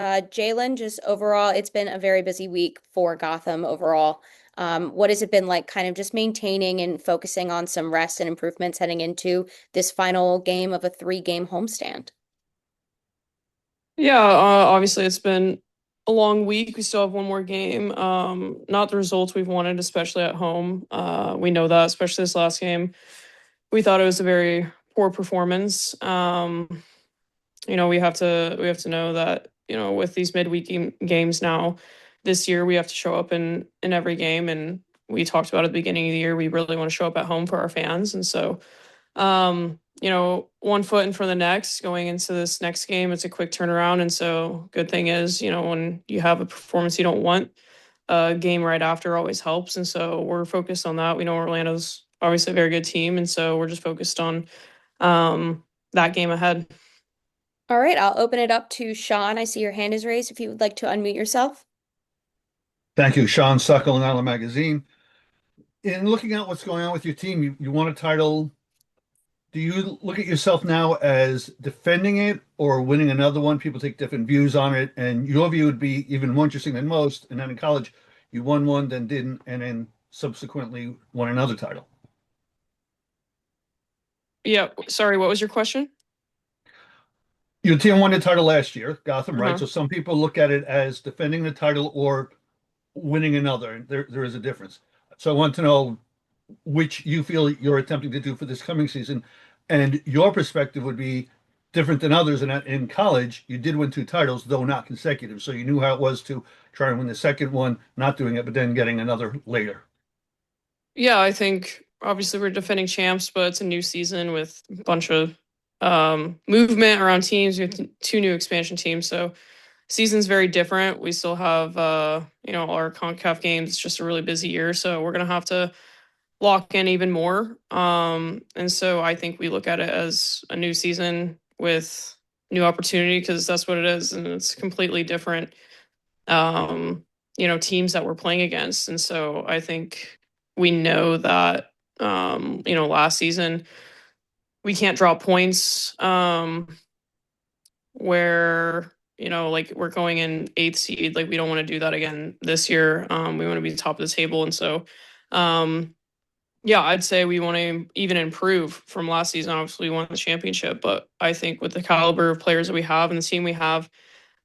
Jaelin, just overall, it's been a very busy week for Gotham overall. What has it been like kind of just maintaining and focusing on some rest and improvements heading into this final game of a three-game homestand? Yeah, obviously it's been a long week. We still have one more game. Not the results we've wanted, especially at home. We know that, especially this last game. We thought it was a very poor performance. We have to know that, with these games now this year, we have to show up in every game. And we talked about at the beginning of the year, we really want to show up at home for our fans. And so one foot in front of the next going into this next game. It's a quick turnaround. And so good thing is, when you have a performance you don't want, a game right after always helps. And so we're focused on that. We know Orlando's obviously a very good team. And so we're just focused on that game ahead. All right, I'll open it up to Sean. I see your hand is raised if you would like to unmute yourself. Thank you, Sean Suckle and Island Magazine. In looking at what's going on with your team, you won a title. Do you look at yourself now as defending it or winning another one? People take different views on it, and your view would be even more interesting than most. And then in college, you won one, then didn't, and then subsequently won another title. Yeah. Sorry, what was your question? Your team won the title last year, Gotham, right? Uh-huh. So some people look at it as defending the title or winning another. There is a difference. So I want to know which you feel you're attempting to do for this coming season. And your perspective would be different than others. And in college, you did win two titles, though not consecutive. So you knew how it was to try and win the second one, not doing it, but then getting another later. Yeah, I think obviously we're defending champs, but it's a new season with a bunch of movement around teams. We have two new expansion teams, so season's very different. We still have our CONCACAF games. It's just a really busy year, so we're gonna have to lock in even more. And so I think we look at it as a new season with new opportunity because that's what it is, and it's completely different. Teams that we're playing against, and so I think we know that last season we can't drop points where like we're going in eighth seed. Like we don't want to do that again this year. We want to be top of the table, and so um, yeah, I'd say we want to even improve from last season. Obviously, we won the championship, but I think with the caliber of players that we have and the team we have,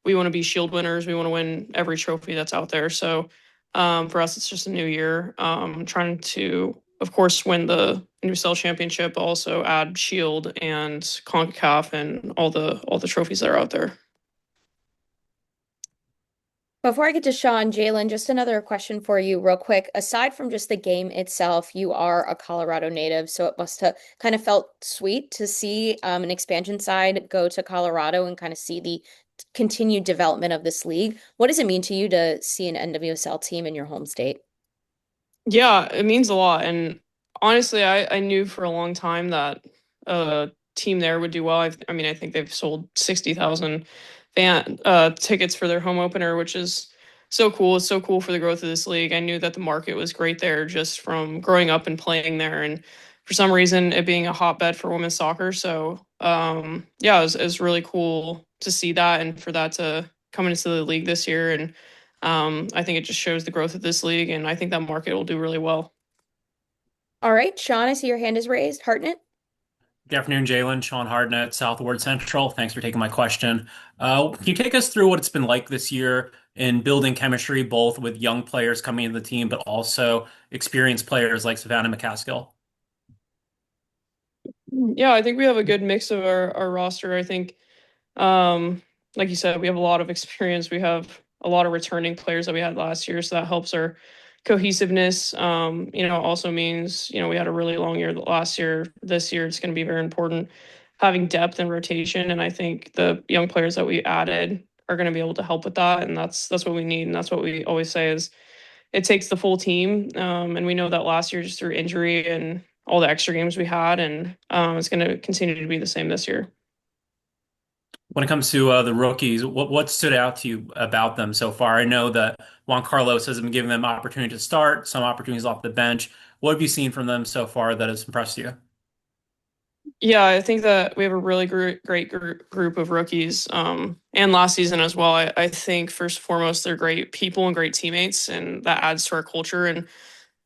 we want to be Shield winners. We want to win every trophy that's out there. So for us, it's just a new year. Trying to, of course, win the NWSL championship, but also add Shield and Concacaf and all the trophies that are out there. Before I get to Sean, Jalen, just another question for you, real quick. Aside from just the game itself, you are a Colorado native, so it must have kind of felt sweet to see an expansion side go to Colorado and kind of see the continued development of this league. What does it mean to you to see an NWSL team in your home state? Yeah, it means a lot. And honestly, I knew for a long time that a team there would do well. I mean, I think they've sold 60,000 tickets for their home opener, which is so cool. It's so cool for the growth of this league. I knew that the market was great there just from growing up and playing there. And for some reason, it being a hotbed for women's soccer. So, yeah, it was really cool to see that and for that to come into the league this year. And I think it just shows the growth of this league, and I think that market will do really well. All right, Sean, I see your hand is raised. Hartnett. Good afternoon, Jalen. Sean Hardnett, Southward Central. Thanks for taking my question. Can you take us through what it's been like this year in building chemistry, both with young players coming into the team, but also experienced players like Savannah McCaskill? Yeah, I think we have a good mix of our roster. I think, like you said, we have a lot of experience. We have a lot of returning players that we had last year, so that helps our cohesiveness. Also means, we had a really long year last year. This year, it's going to be very important having depth and rotation. And I think the young players that we added are going to be able to help with that. And that's what we need. And that's what we always say is it takes the full team. And we know that last year, just through injury and all the extra games we had, and it's going to continue to be the same this year. When it comes to the rookies, what stood out to you about them so far? I know that Juan Carlos has been giving them opportunity to start, some opportunities off the bench. What have you seen from them so far that has impressed you? Yeah, I think that we have a really great group of rookies, and last season as well. I think first and foremost they're great people and great teammates, and that adds to our culture. And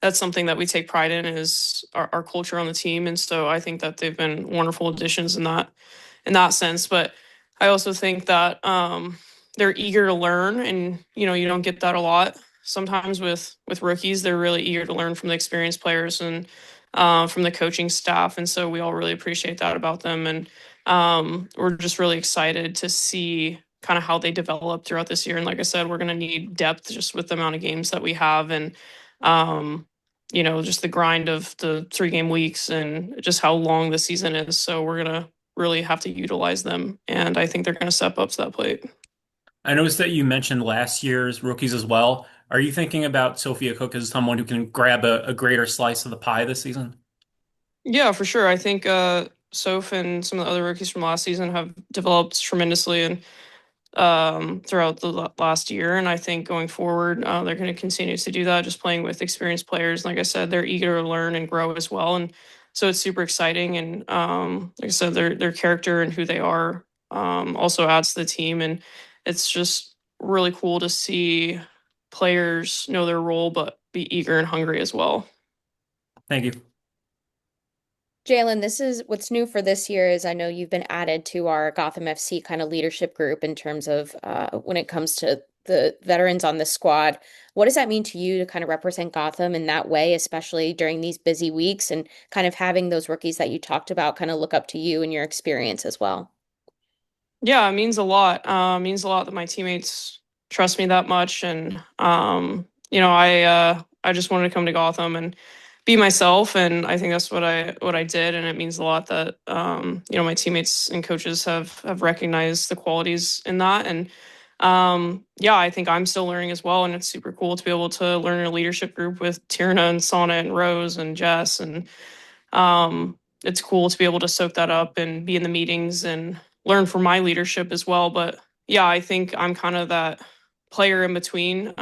that's something that we take pride in is our culture on the team. And so I think that they've been wonderful additions in that sense. But I also think that they're eager to learn, and you don't get that a lot sometimes with rookies. They're really eager to learn from the experienced players and from the coaching staff, and so we all really appreciate that about them. And we're just really excited to see kind of how they develop throughout this year. And like I said, we're going to need depth just with the amount of games that we have, and um, just the grind of the 3 game weeks and just how long the season is. So we're going to really have to utilize them. And I think they're going to step up to that plate. I noticed that you mentioned last year's rookies as well. Are you thinking about Sophia Cook as someone who can grab a greater slice of the pie this season? Yeah, for sure. I think Soph and some of the other rookies from last season have developed tremendously and throughout the last year. And I think going forward, they're going to continue to do that, just playing with experienced players. Like I said, they're eager to learn and grow as well. And so it's super exciting. And like I said, their character and who they are also adds to the team. And it's just really cool to see players know their role, but be eager and hungry as well. Thank you. Jaelin, this is what's new for this year is I know you've been added to our Gotham FC kind of leadership group in terms of when it comes to the veterans on the squad. What does that mean to you to kind of represent Gotham in that way, especially during these busy weeks and kind of having those rookies that you talked about kind of look up to you and your experience as well? Yeah, it means a lot. It means a lot that my teammates trust me that much, and I just wanted to come to Gotham and be myself, and I think that's what I did, and it means a lot that my teammates and coaches have recognized the qualities in that, and yeah, I think I'm still learning as well, and it's super cool to be able to learn in a leadership group with Tierna and Sana and Rose and Jess, and it's cool to be able to soak that up and be in the meetings and learn from my leadership as well. But yeah, I think I'm kind of that player in between.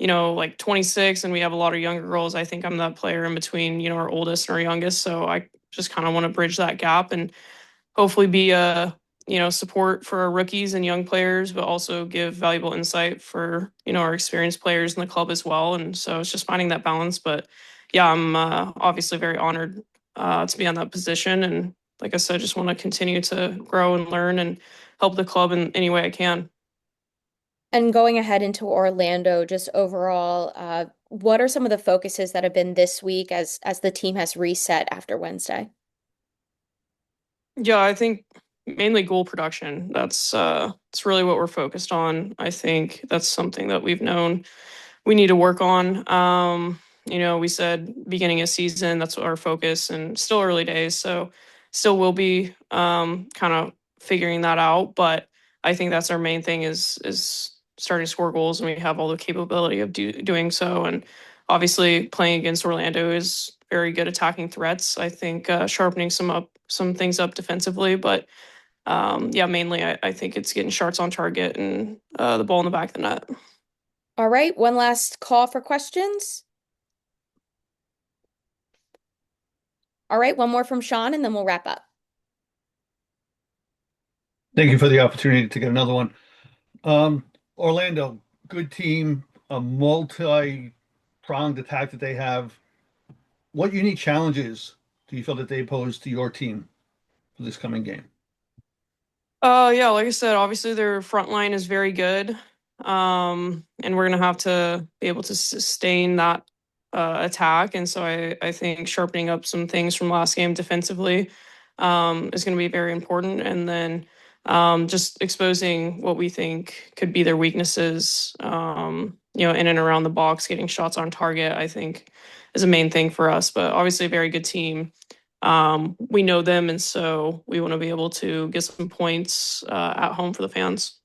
Like 26, and we have a lot of younger girls. I think I'm that player in between, our oldest and our youngest. So I just kind of want to bridge that gap and hopefully be a support for our rookies and young players, but also give valuable insight for our experienced players in the club as well. And so it's just finding that balance. But yeah, I'm obviously very honored to be on that position, and like I said, just want to continue to grow and learn and help the club in any way I can. And going ahead into Orlando, just overall, what are some of the focuses that have been this week as the team has reset after Wednesday? Yeah, I think mainly goal production. It's really what we're focused on. I think that's something that we've known we need to work on. We said beginning of season, that's our focus, and still early days, so still will be kind of figuring that out. But I think that's our main thing is starting to score goals, and we have all the capability of doing so. And obviously, playing against Orlando is very good attacking threats. I think sharpening some things up defensively, but yeah, mainly I think it's getting shots on target and the ball in the back of the net. All right, one last call for questions. All right, one more from Sean, and then we'll wrap up. Thank you for the opportunity to get another one. Orlando, good team, a multi-pronged attack that they have. What unique challenges do you feel that they pose to your team for this coming game? Yeah, like I said, obviously their front line is very good. And we're gonna have to be able to sustain that attack. And so I think sharpening up some things from last game defensively is gonna be very important. And then just exposing what we think could be their weaknesses, in and around the box, getting shots on target, I think is a main thing for us. But obviously a very good team. We know them, and so we want to be able to get some points at home for the fans.